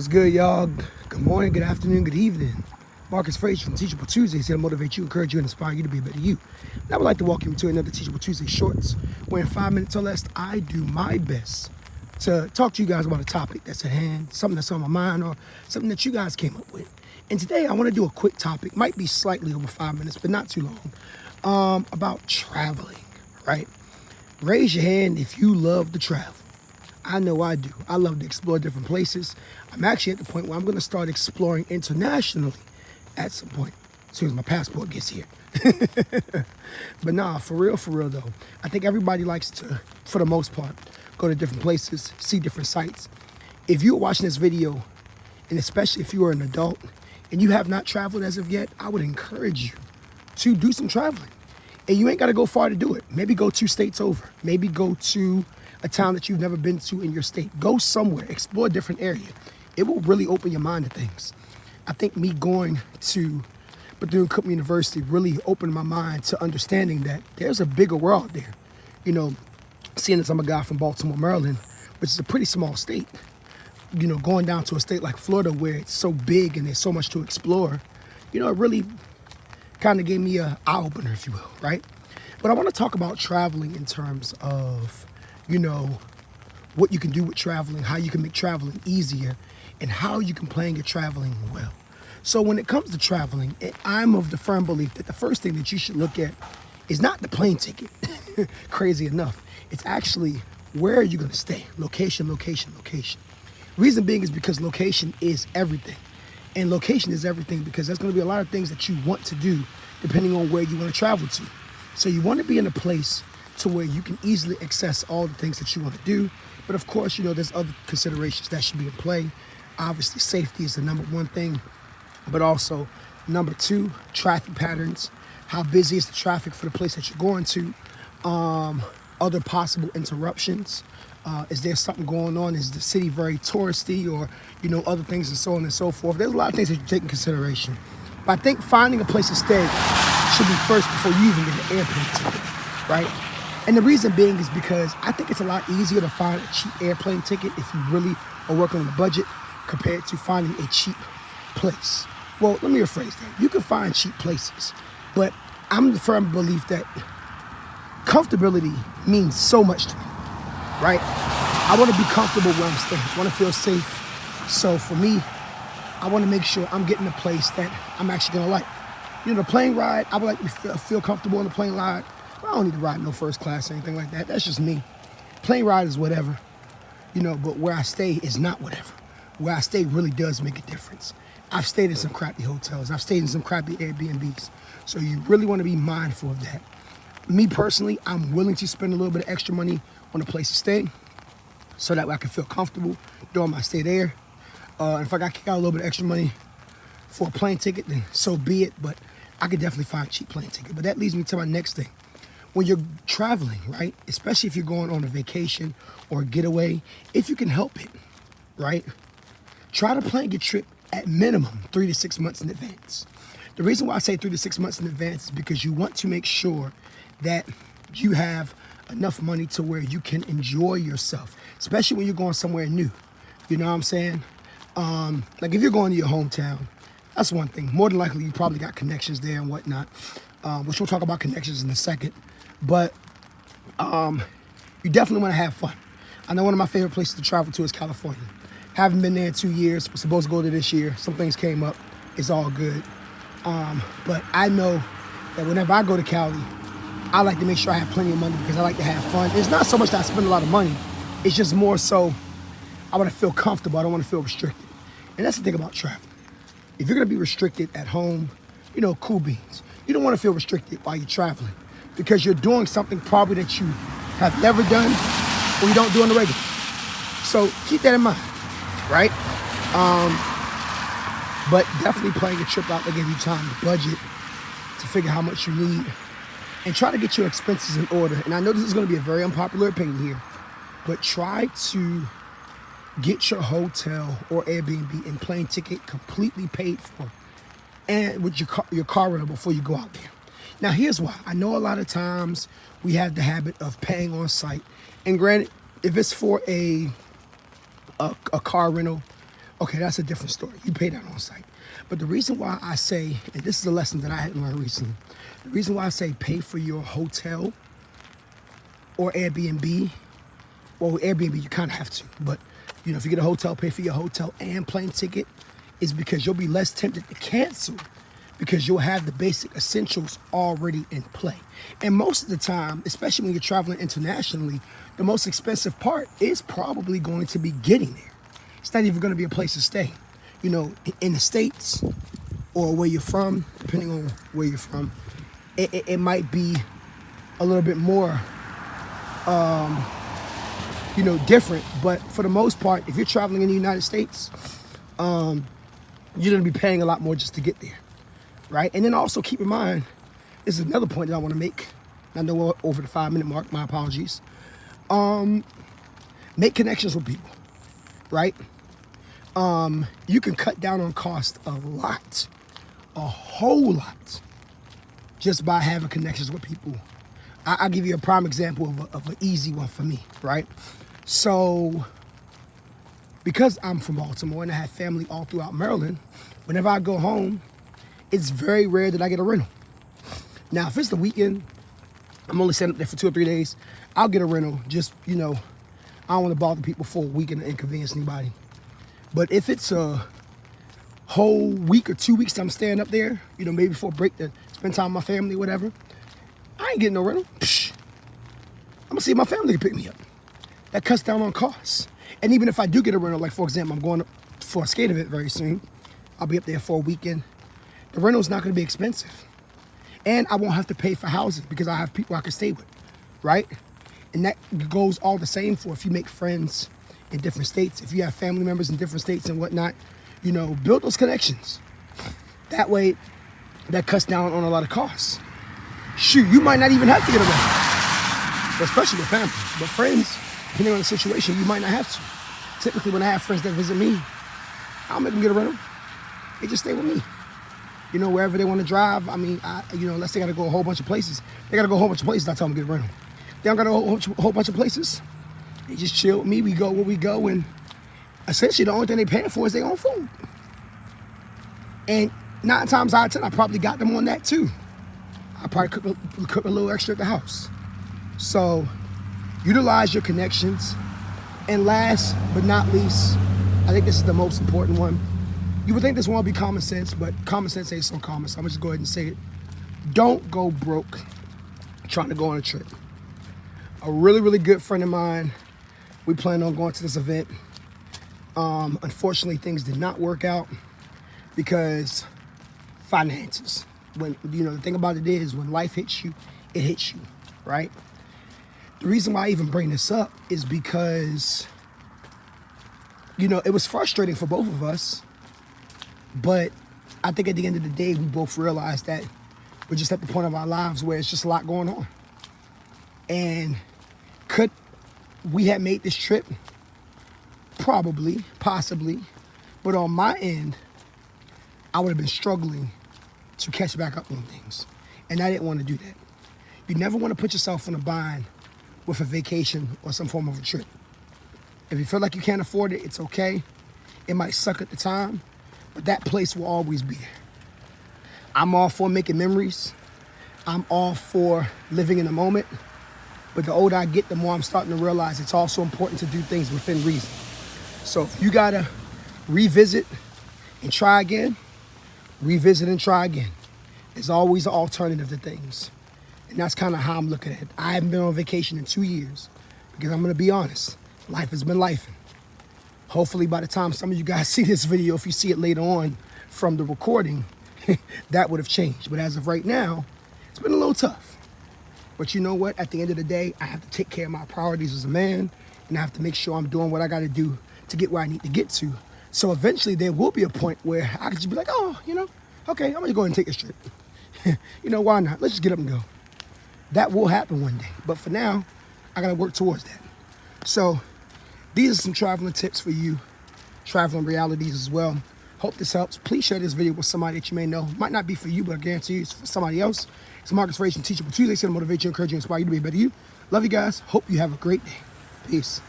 What's good, y'all? Good morning, good afternoon, good evening. Marcus Frazier from Teachable Tuesday here to motivate you, encourage you, and inspire you to be a better you. And I would like to welcome you to another Teachable Tuesday Shorts, where in 5 minutes or less, I do my best to talk to you guys about a topic that's at hand, something that's on my mind, or something that you guys came up with. And today, I want to do a quick topic, might be slightly over 5 minutes, but not too long, about traveling, right? Raise your hand if you love to travel. I know I do. I love to explore different places. I'm actually at the point where I'm going to start exploring internationally at some point, as soon as my passport gets here. But nah, for real though, I think everybody likes to, for the most part, go to different places, see different sights. If you're watching this video, and especially if you are an adult and you have not traveled as of yet, I would encourage you to do some traveling. And you ain't got to go far to do it. Maybe go 2 states over. Maybe go to a town that you've never been to in your state. Go somewhere, explore a different area. It will really open your mind to things. I think me going to Bethune-Cookman University really opened my mind to understanding that there's a bigger world there. You know, seeing as I'm a guy from Baltimore, Maryland, which is a pretty small state, you know, going down to a state like Florida where it's so big and there's so much to explore, you know, it really kind of gave me an eye-opener, if you will, right? But I want to talk about traveling in terms of, you know, what you can do with traveling, how you can make traveling easier, and how you can plan your traveling well. So when it comes to traveling, I'm of the firm belief that the first thing that you should look at is not the plane ticket, crazy enough. It's actually, where are you going to stay? Location, location, location. Reason being is because location is everything. And location is everything because there's going to be a lot of things that you want to do depending on where you want to travel to. So you want to be in a place to where you can easily access all the things that you want to do. But of course, you know, there's other considerations that should be in play. Obviously, safety is the number one thing, but also number two, traffic patterns. How busy is the traffic for the place that you're going to? Other possible interruptions. Is there something going on? Is the city very touristy, or, you know, other things and so on and so forth? There's a lot of things that you take in consideration. But I think finding a place to stay should be first before you even get an airplane ticket, right? And the reason being is because I think it's a lot easier to find a cheap airplane ticket if you really are working on a budget compared to finding a cheap place. Well, let me rephrase that. You can find cheap places, but I'm the firm belief that comfortability means so much to me, right? I want to be comfortable where I'm staying. I want to feel safe. So for me, I want to make sure I'm getting a place that I'm actually going to like. You know, the plane ride, I would like to feel comfortable on the plane ride. I don't need to ride no first class or anything like that. That's just me. Plane ride is whatever, you know, but where I stay is not whatever. Where I stay really does make a difference. I've stayed in some crappy hotels. I've stayed in some crappy Airbnbs. So you really want to be mindful of that. Me personally, I'm willing to spend a little bit of extra money on a place to stay so that way I can feel comfortable during my stay there. And if I got to kick out a little bit of extra money for a plane ticket, then so be it. But I could definitely find a cheap plane ticket. But that leads me to my next thing. When you're traveling, right, especially if you're going on a vacation or a getaway, if you can help it, right, try to plan your trip at minimum 3 to 6 months in advance. The reason why I say 3 to 6 months in advance is because you want to make sure that you have enough money to where you can enjoy yourself, especially when you're going somewhere new. You know what I'm saying? Like if you're going to your hometown, that's one thing. More than likely, you probably got connections there and whatnot, which we'll talk about connections in a second. But you definitely want to have fun. I know one of my favorite places to travel to is California. Haven't been there in 2 years. We're supposed to go there this year. Some things came up. It's all good. But I know that whenever I go to Cali, I like to make sure I have plenty of money because I like to have fun. It's not so much that I spend a lot of money. It's just more so I want to feel comfortable. I don't want to feel restricted. And that's the thing about traveling. If you're going to be restricted at home, you know, cool beans. You don't want to feel restricted while you're traveling because you're doing something probably that you have never done or you don't do on the regular. So keep that in mind, right? But definitely planning a trip out to give you time to budget, to figure how much you need, and try to get your expenses in order. And I know this is going to be a very unpopular opinion here, but try to get your hotel or Airbnb and plane ticket completely paid for, and with your car rental before you go out there. Now, here's why. I know a lot of times we have the habit of paying on site. And granted, if it's for a car rental okay, that's a different story. You pay that on site. But the reason why I say, and this is a lesson that I had learned recently, the reason why I say pay for your hotel or Airbnb, well, Airbnb, you kind of have to, but if you get a hotel, pay for your hotel and plane ticket, is because you'll be less tempted to cancel because you'll have the basic essentials already in play. And most of the time, especially when you're traveling internationally, the most expensive part is probably going to be getting there. It's not even going to be a place to stay. In the States or where you're from, depending on where you're from, it might be a little bit more, different. But for the most part, if you're traveling in the United States, you're going to be paying a lot more just to get there, right? And then also keep in mind, this is another point that I want to make. I know we're over the 5-minute mark. My apologies. Make connections with people, right? You can cut down on cost a whole lot, just by having connections with people. I'll give you a prime example of an easy one for me, right? So, because I'm from Baltimore and I have family all throughout Maryland, whenever I go home, it's very rare that I get a rental. Now, if it's the weekend, I'm only setting up there for 2 or 3 days, I'll get a rental. Just, I don't want to bother people for a week and inconvenience anybody. But if it's a whole week or 2 weeks I'm staying up there, maybe for a break to spend time with my family or whatever, I ain't getting no rental. I'm gonna see if my family can pick me up. That cuts down on costs. And even if I do get a rental, like for example, I'm going up for a skate event very soon. I'll be up there for a weekend. The rental's not gonna be expensive. And I won't have to pay for housing because I have people I can stay with, right? And that goes all the same for if you make friends in different states. If you have family members in different states and whatnot, build those connections. That way, that cuts down on a lot of costs. Shoot, you might not even have to get a rental, especially with family. But friends, depending on the situation, you might not have to. Typically, when I have friends that visit me, I'll make them get a rental. They just stay with me. Wherever they want to drive. I mean, unless they got to go a whole bunch of places. They got to go a whole bunch of places, I tell them to get a rental. They don't got to go a whole bunch of places. They just chill with me. We go where we go. And essentially, the only thing they paying for is their own food. And 9 times out of 10, I probably got them on that too. I probably cook a little extra at the house. So, utilize your connections. And last but not least, I think this is the most important one. You would think this one would be common sense, but common sense ain't so common, so I'm gonna just go ahead and say it. Don't go broke trying to go on a trip. A really, really good friend of mine, we planned on going to this event. Unfortunately, things did not work out because finances. When the thing about it is, when life hits you, it hits you, right? The reason why I even bring this up is because, it was frustrating for both of us. But I think at the end of the day, we both realized that we're just at the point of our lives where it's just a lot going on. And could we have made this trip? Probably, possibly. But on my end, I would have been struggling to catch back up on things. And I didn't want to do that. You never want to put yourself in a bind with a vacation or some form of a trip. If you feel like you can't afford it, it's okay. It might suck at the time, but that place will always be there. I'm all for making memories. I'm all for living in the moment. But the older I get, the more I'm starting to realize it's also important to do things within reason. So if you gotta revisit and try again, revisit and try again. There's always an alternative to things. And that's kind of how I'm looking at it. I haven't been on vacation in 2 years because I'm gonna be honest, life has been lifing. Hopefully by the time some of you guys see this video, if you see it later on from the recording, that would have changed. But as of right now, it's been a little tough. But you know what? At the end of the day, I have to take care of my priorities as a man, and I have to make sure I'm doing what I got to do to get where I need to get to. So eventually there will be a point where I could just be like, oh, okay, I'm going to go ahead and take this trip. Why not? Let's just get up and go. That will happen one day. But for now, I got to work towards that. So these are some traveling tips for you, traveling realities as well. Hope this helps. Please share this video with somebody that you may know. Might not be for you, but I guarantee you it's for somebody else. It's Marcus Frazier from Teachable Tuesday. It's going to motivate you, encourage you, inspire you to be a better you. Love you guys. Hope you have a great day. Peace.